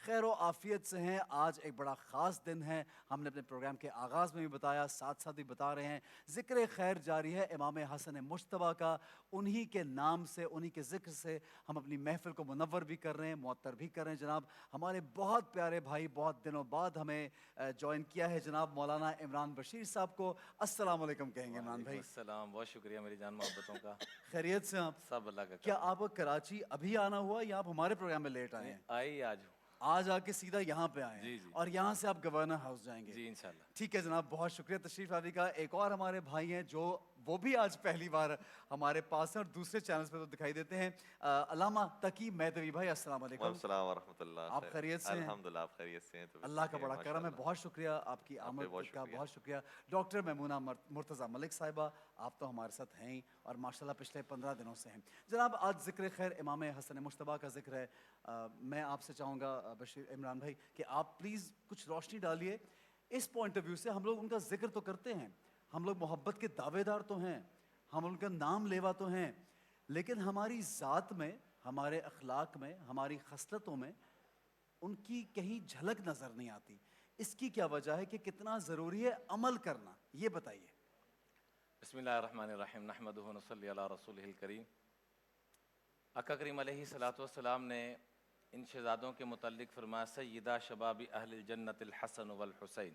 خیر و عافیت سے ہیں. آج ایک بڑا خاص دن ہے. ہم نے اپنے پروگرام کے آغاز میں بھی بتایا, ساتھ ساتھ بھی بتا رہے ہیں, ذکر خیر جاری ہے امام حسن مجتبیٰ کا. انہی کے نام سے, انہی کے ذکر سے ہم اپنی محفل کو منور بھی کر رہے ہیں, معطر بھی کر رہے ہیں. جناب ہمارے بہت پیارے بھائی بہت دنوں بعد ہمیں جوائن کیا ہے, جناب مولانا عمران بشیر صاحب کو. السلام علیکم کہیں گے عمران بھائی. السلام, بہت شکریہ میری جان محبتوں کا. خیریت سے آپ؟ سب اللہ کا کیا کرم. آپ کو کراچی ابھی آنا ہوا یا آپ ہمارے پروگرام میں لیٹ آئے ہیں؟ آئی آج ہوں. آج آ کے سیدھا یہاں پہ آئے ہیں جی جی اور یہاں سے آپ گورنر ہاؤس جائیں گے؟ جی انشاءاللہ. ٹھیک ہے جناب, بہت شکریہ تشریف آنے کا. ایک اور ہمارے بھائی ہیں جو وہ بھی آج پہلی بار ہمارے پاس ہیں اور دوسرے چینلز پہ تو دکھائی دیتے ہیں. علامہ تقی میدوی بھائی, السلام وعلیکم علیکم. السلام ورحمۃ اللہ. آپ خیریت سے ہیں؟ الحمدللہ, آپ خیریت سے ہیں؟ تو اللہ کا بڑا کرم ہے, ماشاءاللہ. بہت شکریہ آپ کی آپ پہ آمد بہت کا, شکریہ. بہت شکریہ. ڈاکٹر میمونہ مرتضیٰ ملک صاحبہ, آپ تو ہمارے ساتھ ہیں ہی اور ماشاءاللہ پچھلے 15 دنوں سے ہیں. جناب آج ذکر خیر امام حسن مجتبیٰ کا ذکر ہے. میں آپ سے چاہوں گا بشیر عمران بھائی کہ آپ پلیز کچھ روشنی ڈالیے اس پوائنٹ آف ویو سے. ہم لوگ ان کا ذکر تو کرتے ہیں, ہم لوگ محبت کے دعوے دار تو ہیں, ہم ان کا نام لیوا تو ہیں, لیکن ہماری ذات میں, ہمارے اخلاق میں, ہماری خصلتوں میں ان کی کہیں جھلک نظر نہیں آتی. اس کی کیا وجہ ہے کہ کتنا ضروری ہے عمل کرنا, یہ بتائیے. بسم اللہ الرحمن الرحیم, نحمدہ و نصلی علی رسولہ الکریم. آقا کریم علیہ الصلوۃ والسلام نے ان شہزادوں کے متعلق فرمایا, سیدہ شباب اہل الجنت الحسن والحسین.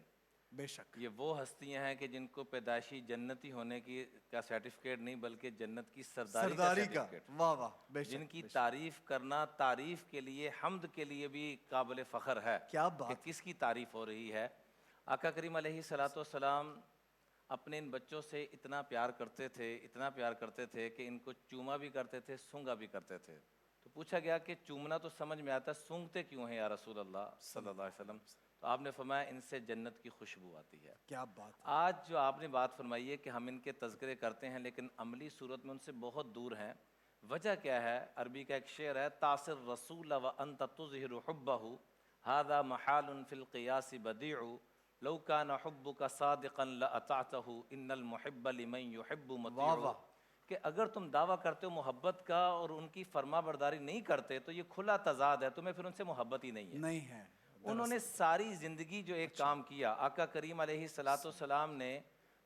بے شک, یہ وہ ہستیاں ہیں کہ جن کو پیدائشی جنتی ہونے کی کا سرٹیفکیٹ نہیں بلکہ جنت کی سرداری کا سرٹیفکیٹ, واہ واہ, بے جن شک, کی بے شک. تعریف کرنا تعریف کے لیے, حمد کے لیے بھی قابل فخر ہے کیا کہ بات ہے. کس کی تعریف ہو رہی ہے. آقا کریم علیہ الصلوۃ والسلام اپنے ان بچوں سے اتنا پیار کرتے تھے, اتنا پیار کرتے تھے کہ ان کو چوما بھی کرتے تھے, سونگا بھی کرتے تھے. تو پوچھا گیا کہ چومنا تو سمجھ میں آتا ہے, سونگتے کیوں ہیں یا رسول اللہ صلی اللہ علیہ وسلم؟ تو آپ نے فرمایا ان سے جنت کی خوشبو آتی ہے. کیا بات ہے. آج جو آپ نے بات فرمائی ہے کہ ہم ان کے تذکرے کرتے ہیں لیکن عملی صورت میں ان سے بہت دور ہیں. وجہ کیا ہے؟ عربی کا ایک شعر ہے, تاثر رسول وانت تظہر حبہ ھذا محال فی القیاس بدیع لو کان حبک صادقا لاطعتہ ان المحب لمن یحب مطیع. واہ واہ, کہ اگر تم دعویٰ کرتے ہو محبت کا اور ان کی فرما برداری نہیں کرتے تو یہ کھلا تضاد ہے, تمہیں پھر ان سے محبت ہی نہیں ہے. نہیں ہے. انہوں نے ساری زندگی جو ایک کام کیا, آقا کریم علیہ الصلوۃ والسلام نے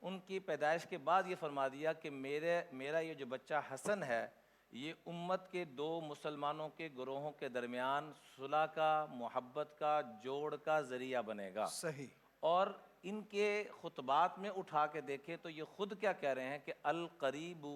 ان کی پیدائش کے بعد یہ فرما دیا کہ میرا یہ جو بچہ حسن ہے یہ امت کے دو مسلمانوں کے گروہوں کے درمیان صلح کا, محبت کا, جوڑ کا ذریعہ بنے گا. صحیح. اور ان کے خطبات میں اٹھا کے دیکھیں تو یہ خود کیا کہہ رہے ہیں کہ القریب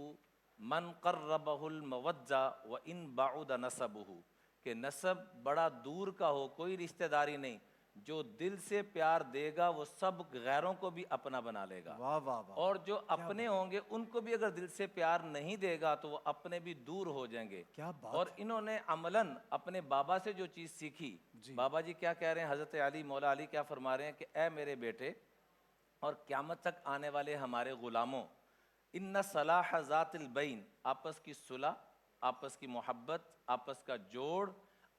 من قربہ المودہ وان بعد نسبہ, کہ نسب بڑا دور کا ہو, کوئی رشتہ داری نہیں, جو دل سے پیار دے گا وہ سب غیروں کو بھی اپنا بنا لے گا. واہ واہ واہ. اور جو اپنے ہوں گے ان کو بھی اگر دل سے پیار نہیں دے گا تو وہ اپنے بھی دور ہو جائیں گے. کیا بات اور ہے. انہوں نے عملاً اپنے بابا سے جو چیز سیکھی, بابا جی کیا کہہ رہے ہیں, حضرت علی مولا علی کیا فرما رہے ہیں کہ اے میرے بیٹے اور قیامت تک آنے والے ہمارے غلاموں, ان صلاح ذات البین, آپس کی صلح, آپس کی محبت, آپس کا جوڑ,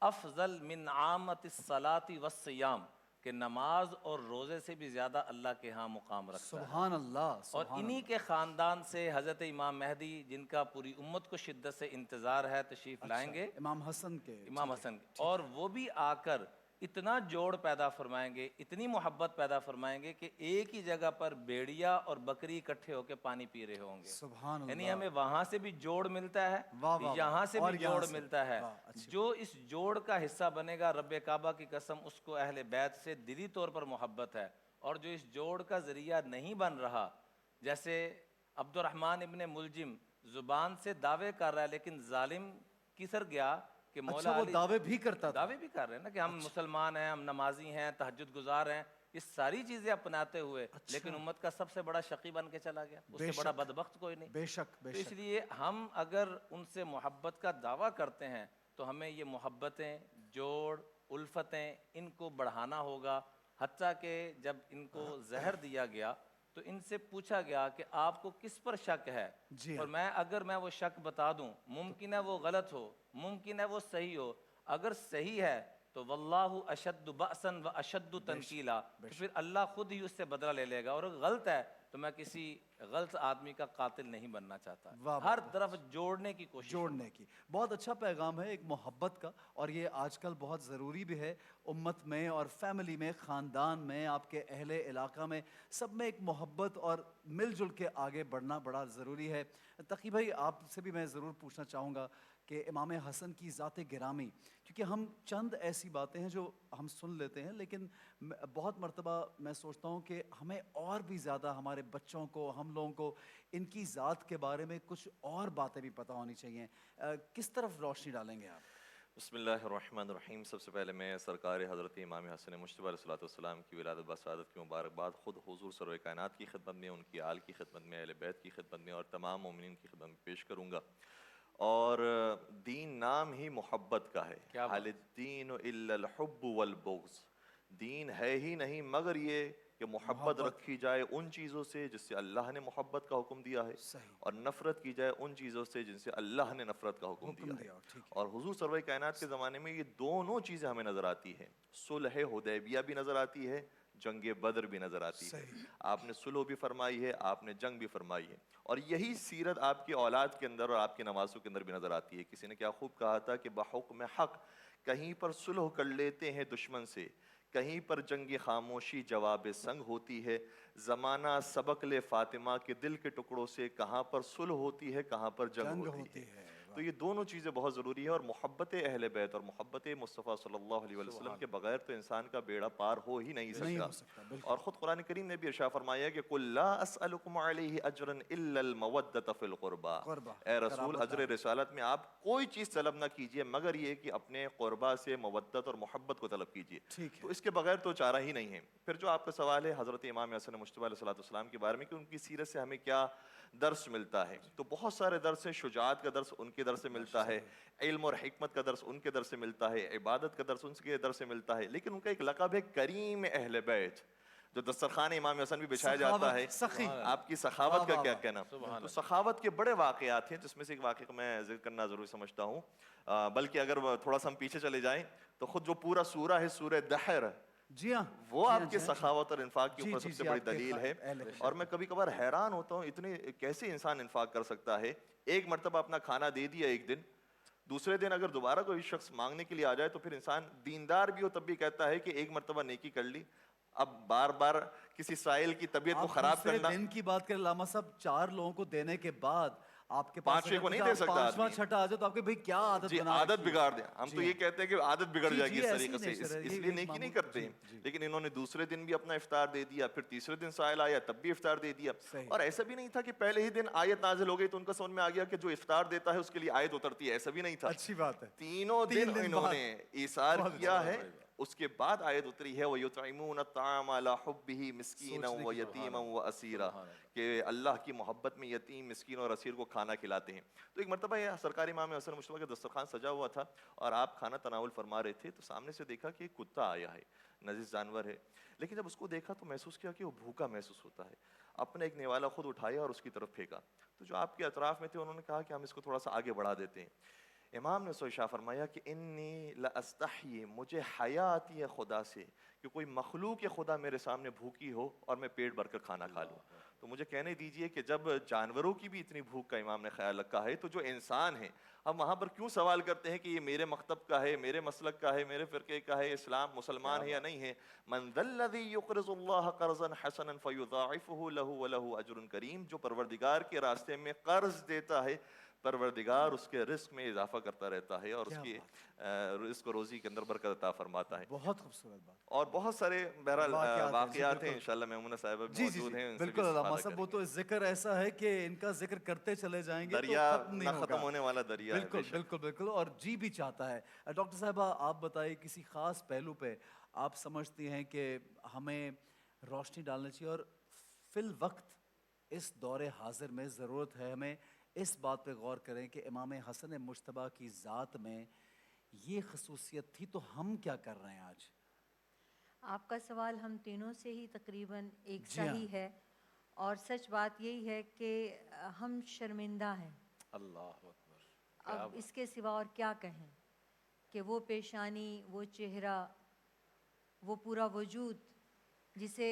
افضل من عامت الصلاۃ والصیام, کہ نماز اور روزے سے بھی زیادہ اللہ کے ہاں مقام رکھتا ہے. سبحان اللہ, اور سبحان انہی اللہ. کے خاندان سے حضرت امام مہدی, جن کا پوری امت کو شدت سے انتظار ہے, تشریف لائیں گے. امام حسن کے, امام حسن, اور وہ بھی آ کر اتنا جوڑ پیدا فرمائیں گے, اتنی محبت پیدا فرمائیں گے کہ ایک ہی جگہ پر بھیڑیا اور بکری اکٹھے ہو کے پانی پی رہے ہوں گے. سبحان اللہ. یعنی ہمیں وہاں سے بھی جوڑ ملتا ہے, واہ واہ, یہاں سے بھی جوڑ ملتا ہے. اچھی. جو اس جوڑ کا حصہ بنے گا, رب کعبہ کی قسم, اس کو اہل بیت سے دلی طور پر محبت ہے. اور جو اس جوڑ کا ذریعہ نہیں بن رہا, جیسے عبد الرحمن ابن ملجم زبان سے دعوے کر رہا ہے لیکن ظالم کسر گیا کہ مولا وہ علی دعوے بھی کرتا تھا. دعوے بھی کر رہے ہیں نا کہ ہم مسلمان ہیں, ہم نمازی ہیں, تہجد گزار ہیں, یہ ساری چیزیں اپناتے ہوئے, لیکن امت کا سب سے بڑا شقی بن کے چلا گیا, اس سے بڑا بدبخت کوئی نہیں. بے شک, بے تو اس شک. لیے ہم اگر ان سے محبت کا دعویٰ کرتے ہیں تو ہمیں یہ محبتیں, جوڑ, الفتیں, ان کو بڑھانا ہوگا. حتیٰ کہ جب ان کو زہر دیا گیا تو ان سے پوچھا گیا کہ آپ کو کس پر شک ہے, اور اگر میں وہ شک بتا دوں, ممکن ہے وہ غلط ہو, ممکن ہے وہ صحیح ہو, اگر صحیح ہے تو واللہ اشد بأسا و اشد تنکیلا, تو پھر اللہ خود ہی اس سے بدلہ لے لے گا, اور غلط ہے تو میں کسی غلط آدمی کا قاتل نہیں بننا چاہتا. واہ ہر طرف جوڑنے کی کوشش. جوڑنے کی بہت اچھا پیغام ہے، ایک محبت کا، اور یہ آج کل بہت ضروری بھی ہے امت میں اور فیملی میں، خاندان میں، آپ کے اہل علاقہ میں، سب میں ایک محبت اور مل جل کے آگے بڑھنا بڑا ضروری ہے. تقی بھائی آپ سے بھی میں ضرور پوچھنا چاہوں گا کہ امام حسن کی ذات گرامی، کیونکہ ہم چند ایسی باتیں ہیں جو ہم سن لیتے ہیں، لیکن بہت مرتبہ میں سوچتا ہوں کہ ہمیں اور بھی زیادہ ہمارے بچوں کو، ہم لوگوں کو ان کی ذات کے بارے میں کچھ اور باتیں بھی پتہ ہونی چاہیے. کس طرف روشنی ڈالیں گے آپ؟ بسم اللہ الرحمن الرحیم. سب سے پہلے میں سرکار حضرت امام حسن مجتبیٰ علیہ الصلوۃ والسلام کی ولادت بسعادت کی مبارکباد خود حضور سرور کائنات کی خدمت میں، ان کی آل کی خدمت میں، اہل بیت کی خدمت میں اور تمام مومنین کی خدمت میں پیش کروں گا. اور دین نام ہی محبت کا ہے. حال الدین الا الحب والبغض. دین ہے ہی نہیں مگر یہ کہ محبت رکھی جائے ان چیزوں سے جس سے اللہ نے محبت کا حکم دیا ہے، اور نفرت کی جائے ان چیزوں سے جن سے اللہ نے نفرت کا حکم دیا ہے. اور حضور سرور کائنات کے زمانے میں یہ دونوں چیزیں ہمیں نظر آتی ہیں. صلح حدیبیہ بھی نظر آتی ہے، جنگ بدر بھی نظر آتی ہے. آپ نے صلح بھی فرمائی ہے، آپ نے جنگ بھی فرمائی ہے. اور یہی سیرت آپ کی اولاد کے اندر اور آپ کی نوازوں کے اندر بھی نظر آتی ہے. کسی نے کیا خوب کہا تھا کہ بحکم حق کہیں پر صلح کر لیتے ہیں دشمن سے، کہیں پر جنگ خاموشی جواب سنگ ہوتی ہے. زمانہ سبق لے فاطمہ کے دل کے ٹکڑوں سے، کہاں پر صلح ہوتی ہے کہاں پر جنگ ہوتی ہے. تو یہ دونوں چیزیں بہت ضروری ہیں. اور محبت اہل بیت اور محبت مصطفیٰ صلی اللہ علیہ وسلم کے بغیر تو انسان کا بیڑا پار ہو ہی نہیں سکتا. اور خود قرآن کریم نے بھی ارشاد فرمایا کہ قل لا اسألکم علیہ اجرا الا المودۃ فی القربى. اے رسول، اجر رسالت میں آپ کوئی چیز طلب نہ کیجئے مگر یہ کہ اپنے قربا سے مودت اور محبت کو طلب کیجئے. تو اس کے بغیر تو چارہ ہی نہیں ہے. پھر جو آپ کا سوال ہے حضرت امام حسن مجتبیٰ علیہ السلام کے بارے میں کہ ان کی سیرت سے ہمیں کیا درس ملتا ہے، تو بہت سارے درس ہیں. شجاعت کا درس ان کے در سے ملتا ہے، علم اور حکمت کا درس ان کے در سے ملتا ہے، عبادت کا درس ان کے در سے ملتا ہے. لیکن ان کا ایک لقب ہے کریم اہل بیت. جو دسترخوان امام حسن بھی بچھایا جاتا ہے، آپ کی سخاوت کا کیا کہنا. تو سخاوت کے بڑے واقعات ہیں جس میں سے ایک واقعہ کو میں ذکر کرنا ضروری سمجھتا ہوں. بلکہ اگر تھوڑا سا ہم پیچھے چلے جائیں تو خود جو پورا سورہ ہے سورہ دحر، جی ہاں، وہ آپ کے سخاوت اور انفاق کے اوپر سب سے بڑی دلیل ہے. اور میں کبھی کبھار حیران ہوتا ہوں اتنے کیسے انسان انفاق کر سکتا ہے. ایک مرتبہ اپنا کھانا دے دیا ایک دن، دوسرے دن اگر دوبارہ کوئی شخص مانگنے کے لیے آ جائے تو پھر انسان دیندار بھی ہو تب بھی کہتا ہے کہ ایک مرتبہ نیکی کر لی. اب بار بار کسی سائل کی طبیعت کو خراب کرنا. دن کی بات کریں علامہ صاحب، 4 لوگوں کو دینے کے بعد آپ کے پاس 5-6 کو نہیں دے سکتا آدمی. پانچواں چھٹا آ جائے تو آپ کے بھائی کیا عادت جی بنا عادت بگاڑ دیں. ہم تو یہ کہتے ہیں کہ عادت بگڑ جائے گی اس طریقے سے، اس لیے نیکی نہیں کرتے ہیں. لیکن انہوں نے دوسرے دن بھی اپنا افطار دے دیا، پھر تیسرے دن سائل آیا تب بھی افطار دے دیا. اور ایسا بھی نہیں تھا کہ پہلے ہی دن آیت نازل ہو گئی تو ان کا سمجھ میں آ گیا کہ جو افطار دیتا ہے اس کے لیے آیت اترتی ہے. ایسا بھی نہیں تھا. اچھی بات ہے، تینوں دن انہوں نے ایثار کیا ہے. اس کے بعد آیت اتری ہے وَيُطْعِمُونَ الطَّعَامَ عَلَىٰ حُبِّهِ مِسْكِينًا وَيَتِيمًا وَأَسِيرًا، کہ اللہ کی محبت میں یتیم، مسکین اور اسیر کو کھانا کھلاتے ہیں. تو ایک مرتبہ یہ سرکار امام حسن مجتبیٰ کا دسترخوان سجا ہوا تھا اور آپ کھانا تناول فرما رہے تھے تو سامنے سے دیکھا کہ ایک کتا آیا ہے، نجس جانور ہے. لیکن جب اس کو دیکھا تو محسوس کیا کہ وہ بھوکا محسوس ہوتا ہے. اپنے ایک نوالا خود اٹھایا اور اس کی طرف پھینکا. تو جو آپ کے اطراف میں تھے انہوں نے کہا کہ ہم اس کو تھوڑا سا آگے بڑھا دیتے ہیں. امام نے سو ارشاد فرمایا کہ انی لاستحی، مجھے حیا آتی ہے خدا سے کہ کوئی مخلوق خدا میرے سامنے بھوکی ہو اور میں پیٹ بھر کر کھانا کھا لوں. تو مجھے کہنے دیجئے کہ جب جانوروں کی بھی اتنی بھوک کا امام نے خیال رکھا ہے تو جو انسان ہے، ہم وہاں پر کیوں سوال کرتے ہیں کہ یہ میرے مکتب کا ہے، میرے مسلک کا ہے، میرے فرقے کا ہے، اسلام مسلمان ہے یا نہیں ہے. من ذا الذی یقرض اللہ قرضا حسنا فیضاعفہ لہ ولہ اجر کریم. جو پروردگار کے راستے میں قرض دیتا ہے، پروردگار اس کے رزق میں اضافہ کرتا رہتا ہے اور اس کی رزق و روزی کے اندر برکت عطا فرماتا ہے. بہت خوبصورت بات. اور بہت سارے بہرحال واقعات ہیں. انشاءاللہ میمونہ صاحبہ بھی موجود ہیں. بالکل علامہ صاحب، وہ تو ذکر ایسا ہے کہ ان کا ذکر کرتے چلے جائیں گے دریا تو ختم نہیں ہوگا. نہ ختم ہونے والا دریا ہے. بالکل بالکل بالکل. اور جی بھی چاہتا ہے. ڈاکٹر صاحبہ آپ بتائیے کسی خاص پہلو پہ آپ سمجھتی ہیں کہ ہمیں روشنی ڈالنا چاہیے اور فی الوقت اس دور حاضر میں ضرورت ہے ہمیں اس بات پہ غور کریں کہ امام حسن مجتبیٰ کی ذات میں یہ خصوصیت تھی تو ہم کیا کر رہے ہیں آج؟ آپ کا سوال ہم تینوں سے ہی تقریباً ایک سا ہی ہے، اور سچ بات یہی ہے کہ ہم شرمندہ ہیں. اللہ اکبر. اب اس کے سوا اور کیا کہیں کہ وہ پیشانی، وہ چہرہ، وہ پورا وجود جسے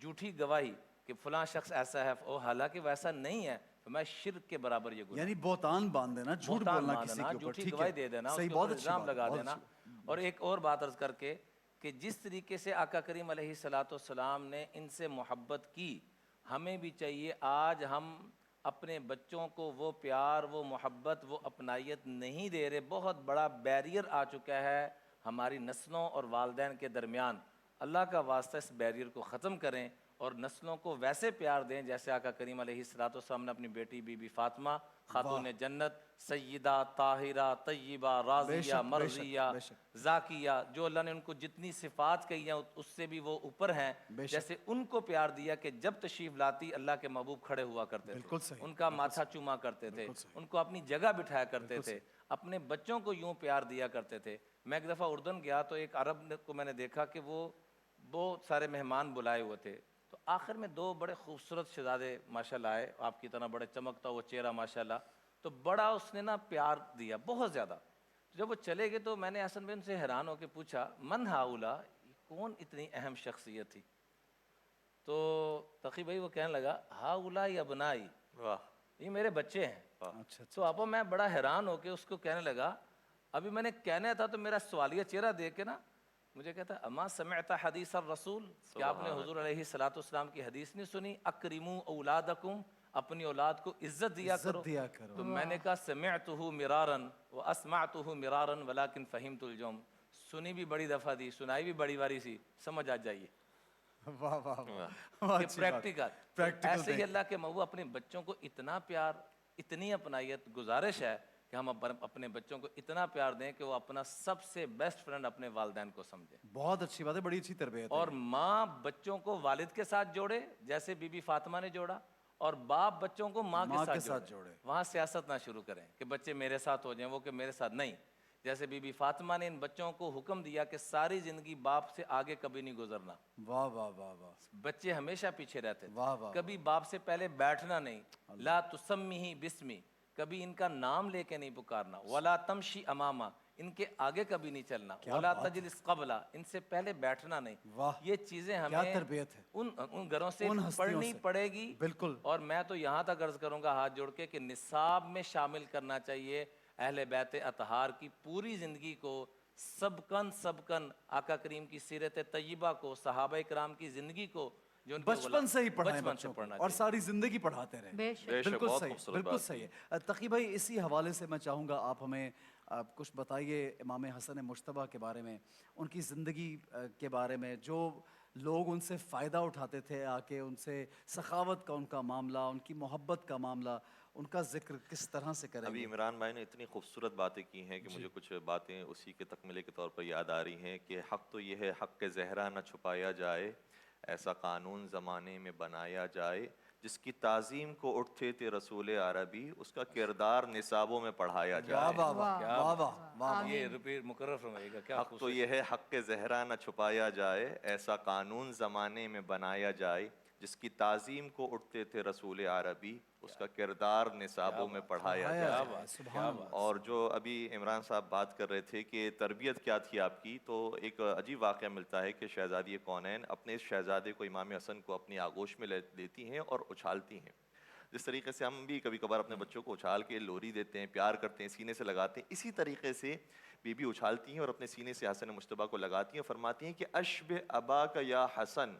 جھوٹی گواہی کہ فلاں شخص ایسا ہے اور حالانکہ ویسا نہیں ہے، تو میں شرک کے برابر یہ گناہ، یعنی بہتان باندھ دینا، جھوٹ بہتان بولنا باندھنا، کسی کے اوپر، جھوٹی ٹھیک گواہی ہے، دے دینا، اس صحیح، کے بہت اوپر اچھی الزام بات، لگا بہت دینا۔ اچھی۔ اور ایک اور بات عرض کر کے کہ جس طریقے سے آقا کریم علیہ الصلوۃ والسلام نے ان سے محبت کی، ہمیں بھی چاہیے آج ہم اپنے بچوں کو وہ پیار، وہ محبت، وہ اپنائیت نہیں دے رہے، بہت بڑا بیریئر آ چکا ہے ہماری نسلوں اور والدین کے درمیان۔ اللہ کا واسطہ اس بیریئر کو ختم کریں اور نسلوں کو ویسے پیار دیں جیسے آقا کریم علیہ الصلوۃ والسلام نے اپنی بیٹی بی بی فاطمہ خاتون جنت، سیدہ طاہرہ طیبہ راضیہ مرضیہ بے شک، زاکیہ، جو اللہ نے ان کو جتنی صفات کہی ہیں اس سے بھی وہ اوپر ہیں، بے شک، جیسے ان کو پیار دیا کہ جب تشریف لاتی اللہ کے محبوب کھڑے ہوا کرتے بالکل تھے، صحیح، ان کا ماتھا چوما کرتے تھے، بالکل صحیح، ان کو اپنی جگہ بٹھایا کرتے تھے، اپنے بچوں کو یوں پیار دیا کرتے تھے۔ میں ایک دفعہ اردن گیا تو ایک عرب کو میں نے دیکھا کہ وہ بہت سارے مہمان بلائے ہوئے تھے، تو آخر میں دو بڑے خوبصورت شہزادے ماشاءاللہ آئے، آپ کی طرح بڑے چمکتا وہ چہرہ ماشاءاللہ، تو بڑا اس نے نا پیار دیا بہت زیادہ۔ جب وہ چلے گئے تو میں نے حسن بن سے حیران ہو کے پوچھا من ہاؤلا، کون اتنی اہم شخصیت تھی؟ تو تقی بھائی وہ کہنے لگا ہاؤلا یا بنائی، واہ، یہ میرے بچے ہیں۔ اچھا تو ابا میں بڑا حیران ہو کے اس کو کہنے لگا، ابھی میں نے کہنا تھا تو میرا سوالیہ چہرہ دیکھ کے نا مجھے کہتا اما سمعت حدیث الرسول، کیا آپ نے حضور علیہ الصلوۃ والسلام کی حدیث نہیں سنی؟ اکرموا اولادکم، اپنی اولاد کو عزت دیا کرو۔ عزت دیا کرو، تو میں نے کہا سمعتہ مرارا واسمعتہ مرارا ولکن فہمت الجوم، سنی بھی بڑی دفعہ دی، سنائی بھی بڑی باری سی، سمجھ آ جائیے واہ واہ واہ، کہ پریکٹیکل۔ ایسے ہی اللہ کے محبوب اپنے بچوں کو اتنا پیار، اتنی اپنائیت، گزارش ہے کہ ہم اپنے بچوں کو اتنا پیار دیں کہ وہ اپنا سب سے بیسٹ فرینڈ اپنے والدین کو سمجھیں، بہت اچھی بات ہے، بڑی اچھی تربیت ہے۔ اور ماں بچوں کو والد کے ساتھ جوڑے جیسے بی بی فاطمہ نے جوڑا، اور باپ بچوں کو ماں کے ساتھ جوڑے۔ وہاں سیاست نہ شروع کریں کہ بچے میرے ساتھ ہو جائیں، وہ کہ میرے ساتھ نہیں۔ جیسے بی بی فاطمہ نے ان بچوں کو حکم دیا کہ ساری زندگی باپ سے آگے کبھی نہیں گزرنا، واہ واہ واہ واہ، بچے ہمیشہ پیچھے رہتے تھے، واہ واہ، کبھی باپ سے پہلے بیٹھنا نہیں، لا تسمیہ بسمی، کبھی ان کا نام لے کے نہیں پکارنا، ولا تمشی اماما، ان کے آگے کبھی نہیں چلنا، ولا تجلس قبلا، ان سے پہلے بیٹھنا نہیں۔ واہ، یہ چیزیں کیا ہمیں تربیت ہے، ان گھروں سے ان ہستیوں پڑھنی سے، پڑے گی۔ بالکل، اور میں تو یہاں تک عرض کروں گا ہاتھ جوڑ کے کہ نصاب میں شامل کرنا چاہیے اہل بیت اطہار کی پوری زندگی کو، سبکن آقا کریم کی سیرت طیبہ کو، صحابہ کرام کی زندگی کو، جو ان کے بچپن سے ہی پڑھائیں بچپن سے بچوں کو، پڑھنا اور چاہیے۔ ساری زندگی پڑھاتے رہیں۔ بے شک۔ بے شک، بالکل بہت صحیح، خوبصورت بالکل بات صحیح ہے۔ تقی بھائی اسی حوالے سے میں چاہوں گا آپ ہمیں کچھ بتائیے امام حسن مجتبیٰ کے بارے میں، ان کی زندگی کے بارے میں، جو لوگ ان سے فائدہ اٹھاتے تھے آ کے، ان سے سخاوت کا ان کا معاملہ، ان کی محبت کا معاملہ، ان کا ذکر کس طرح سے کریں ابھی گے؟ عمران بھائی نے اتنی خوبصورت باتیں کی ہیں کہ مجھے کچھ باتیں اسی کے تکملے کے طور پر یاد آ رہی ہیں کہ حق تو یہ ہے حق کے زہرا نہ چھپایا جائے، ایسا قانون زمانے میں بنایا جائے، جس کی تعظیم کو اٹھتے تھے رسول عربی، اس کا کردار نصابوں میں پڑھایا واہ جائے۔ واہ واہ واہ واہ واہ، یہ ریپیٹ مقرر فرمائیے گا، کیا حق تو یہ ہے حق کے زہرا نہ چھپایا جائے، ایسا قانون زمانے میں بنایا جائے، جس کی تعظیم کو اٹھتے تھے رسول عربی، اس کا کردار نصابوں میں پڑھایا جائے۔ سبحان اللہ۔ اور جو ابھی عمران صاحب بات کر رہے تھے کہ تربیت کیا تھی آپ کی، تو ایک عجیب واقعہ ملتا ہے کہ شہزادی کونین اپنے اس شہزادے کو امام حسن کو اپنی آغوش میں لیتی ہیں اور اچھالتی ہیں۔ جس طریقے سے ہم بھی کبھی کبھار اپنے بچوں کو اچھال کے لوری دیتے ہیں، پیار کرتے ہیں، سینے سے لگاتے ہیں، اسی طریقے سے بی بی اچھالتی ہیں اور اپنے سینے سے حسن مجتبیٰ کو لگاتی ہیں، فرماتی ہیں کہ اشبہ اباک یا حسن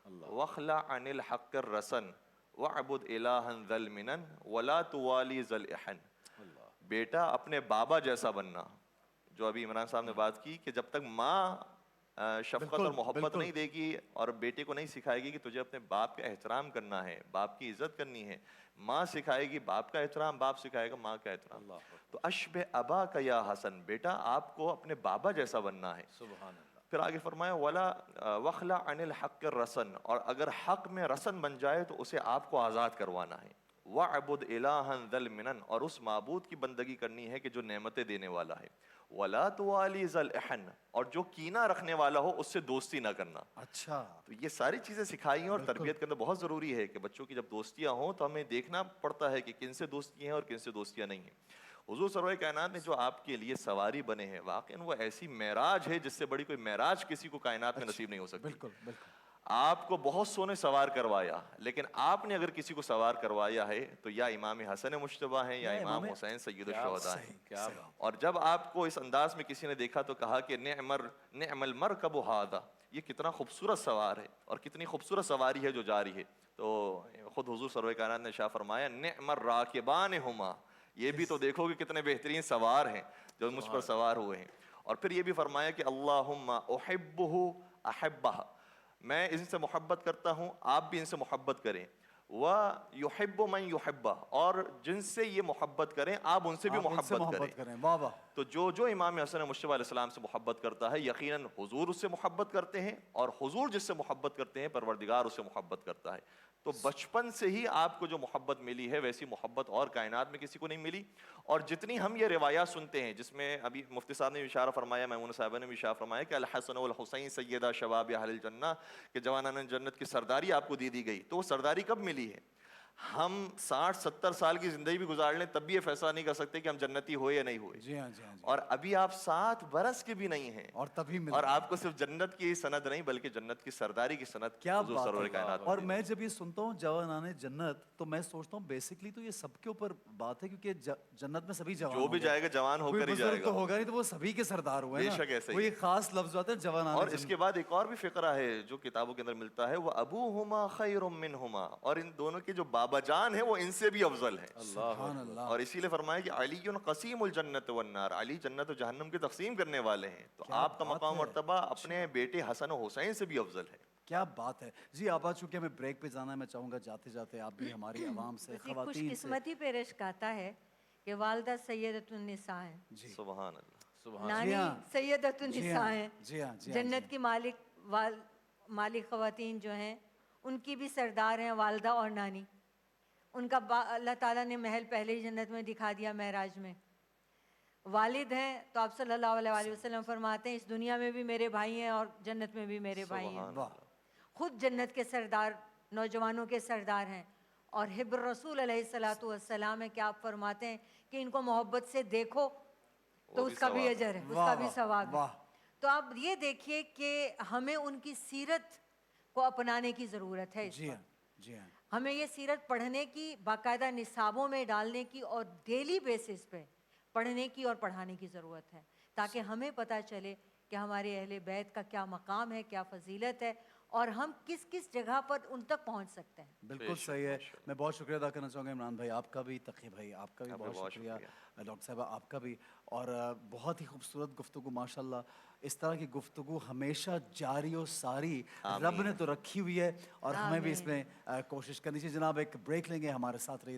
واخلع عن الحق الرسن وعبد الہا ذا المنن ولا توالی ذا الاحن۔ بیٹا اپنے بابا جیسا بننا، جو ابھی عمران صاحب نے بات کی کہ جب تک ماں شفقت اور محبت نہیں دے گی اور بیٹے کو نہیں سکھائے گی کہ تجھے اپنے باپ کا احترام کرنا ہے، باپ کی عزت کرنی ہے، ماں سکھائے گی باپ کا احترام، باپ سکھائے گا ماں کا احترام۔ تو اشبہ ابا کا یا حسن، بیٹا آپ کو اپنے بابا جیسا بننا ہے۔ سبحان اللہ۔ پھر آگے فرمایا ولا وخلع عن الحق الرسن، اور اگر حق میں رسن بن جائے تو اسے آپ کو آزاد کروانا ہے۔ وعبد الہا ذا المنن، اور اس معبود کی بندگی کرنی ہے کہ جو نعمتیں دینے والا ہے۔ ولا توالی ذا الاحن، اور جو کینہ رکھنے والا ہو اس سے دوستی نہ کرنا۔ اچھا، تو یہ ساری چیزیں سکھائی ہیں، اور تربیت کے اندر بہت ضروری ہے کہ بچوں کی جب دوستیاں ہوں تو ہمیں دیکھنا پڑتا ہے کہ کن سے دوستیاں ہیں اور کن سے دوستیاں نہیں ہیں۔ حضور سرور کائنات نے جو آپ کے لیے سواری بنے ہیں، واقعاً وہ ایسی معراج ہے جس سے بڑی کوئی معراج کسی کو کائنات میں نصیب نہیں ہو سکتی۔ بالکل بالکل، آپ کو بہت سونے سوار کروایا، لیکن آپ نے اگر کسی کو سوار کروایا ہے تو یا امام حسن مجتبیٰ ہیں یا امام حسین سید الشہداء ہیں. کیا اور جب آپ کو اس انداز میں کسی نے دیکھا تو کہا کہ نعم المرکب ھذا، یہ کتنا خوبصورت سوار ہے اور کتنی خوبصورت سواری ہے جو جاری ہے. تو خود حضور سرور کائنات نے ارشاد فرمایا نعم الراکبان ہما، یہ بھی تو دیکھو کہ کتنے بہترین سوار ہیں جو مجھ پر سوار ہوئے ہیں. اور پھر یہ بھی فرمایا کہ اللہم احبہ احبہ، میں ان سے محبت کرتا ہوں، آپ بھی ان سے محبت کریں. وَيُحِبُّ مَن يُحِبَّ، اور جن سے یہ محبت کریں آپ ان سے بھی آپ ان سے محبت کریں. محبت کریں. واہ واہ. تو جو امام حسن مجتبیٰ علیہ السلام سے محبت کرتا ہے یقیناً حضور اس سے محبت کرتے ہیں، اور حضور جس سے محبت کرتے ہیں پروردگار اس سے محبت کرتا ہے. تو بچپن سے ہی آپ کو جو محبت ملی ہے ویسی محبت اور کائنات میں کسی کو نہیں ملی. اور جتنی ہم یہ روایات سنتے ہیں جس میں ابھی مفتی صاحب نے بھی اشارہ فرمایا، میمونہ صاحبہ نے بھی اشارہ فرمایا کہ الحسن والحسین سیدہ شباب اہل الجنہ، کہ جوانان جنت کی سرداری آپ کو دی گئی. تو وہ سرداری کب ملی ہے؟ ہم 60-70 سال کی زندگی بھی گزار لیں تب بھی یہ فیصلہ نہیں کر سکتے کہ ہم جنتی ہوئے یا نہیں ہوئے. جی ہاں جی ہاں جی. اور ابھی آپ 7 برس کے بھی نہیں ہیں اور تبھی مل اور آپ کو صرف جنت کی سند نہیں بلکہ جنت کی سرداری کی سند کیا حضور بات سرور ہے. کائنات اور نے دی. میں جب یہ سنتا ہوں جوانان جنت تو میں سوچتا ہوں بیسکلی تو یہ سب کے اوپر بات ہے، کیونکہ جنت میں سبھی جوان جو بھی ہوں گے. جائے گا جوان ہو کوئی کر ہی بزرگ جائے تو گا. ہوگا نہیں، تو وہ سبھی کے سردار ہوئے بے نا. شک ایسے ہی. وہ یہ خاص لفظ ہوتا ہے جوانان اور جنت. اس کے بعد ایک اور بھی فقرہ ہے جو کتابوں کے اندر ملتا ہے، وہ ابوہما خیر منہما، اور ان دونوں کے جو بابا جان ہیں وہ ان سے بھی افضل ہیں. سبحان اللہ. اور اسی لیے فرمایا کہ علی قسیم الجنت والنار، علی جنت و جہنم کی تقسیم کرنے والے ہیں. تو آپ کا مقام مرتبہ اپنے بیٹے حسن و حسین سے بھی افضل ہے. کیا بات ہے. جی آپ آ چکے، ہمیں بریک پہ جانا ہے. میں چاہوں گا جاتے جاتے آپ بھی ہماری عوام سے، خوش خواتین سے. قسمتی پہ رشک آتا ہے کہ والدہ سیدۃ النساء ہیں، سبحان اللہ. نانی سیدۃ النساء ہیں. جی ہاں جی ہاں. جنت کی مالک خواتین جو ہیں ان کی بھی سردار ہیں والدہ اور نانی. ان کا اللہ تعالیٰ نے محل پہلے ہی جنت میں دکھا دیا معراج میں. والد ہیں تو آپ صلی اللہ علیہ وآلہ وسلم فرماتے ہیں اس دنیا میں بھی میرے بھائی ہیں اور جنت میں بھی میرے بھائی ہیں. خود جنت کے سردار، نوجوانوں کے سردار ہیں. اور حب الرسول علیہ الصلوۃ والسلام ہے کہ آپ فرماتے ہیں کہ ان کو محبت سے دیکھو تو اس کا بھی اجر ہے، اس کا بھی ثواب ہے. تو آپ یہ دیکھیے کہ ہمیں ان کی سیرت کو اپنانے کی ضرورت ہے. جی ہاں جی ہاں. ہمیں یہ سیرت پڑھنے کی، باقاعدہ نصابوں میں ڈالنے کی اور ڈیلی بیسس پہ پڑھنے کی اور پڑھانے کی ضرورت ہے، تاکہ ہمیں پتہ چلے کہ ہمارے اہل بیت کا کیا مقام ہے، کیا فضیلت ہے، اور ہم کس کس جگہ پر ان تک پہنچ سکتے ہیں. بالکل صحیح ہے. میں بہت شکریہ ادا کرنا چاہوں گا عمران بھائی آپ کا بھی، تقی بھائی آپ کا بھی بہت شکریہ، ڈاکٹر صاحبہ آپ کا بھی. اور بہت ہی خوبصورت گفتگو ماشاءاللہ. اس طرح کی گفتگو ہمیشہ جاری و ساری رب نے تو رکھی ہوئی ہے، اور ہمیں بھی اس میں کوشش کرنی چاہیے. جناب ایک بریک لیں گے، ہمارے ساتھ رہیے.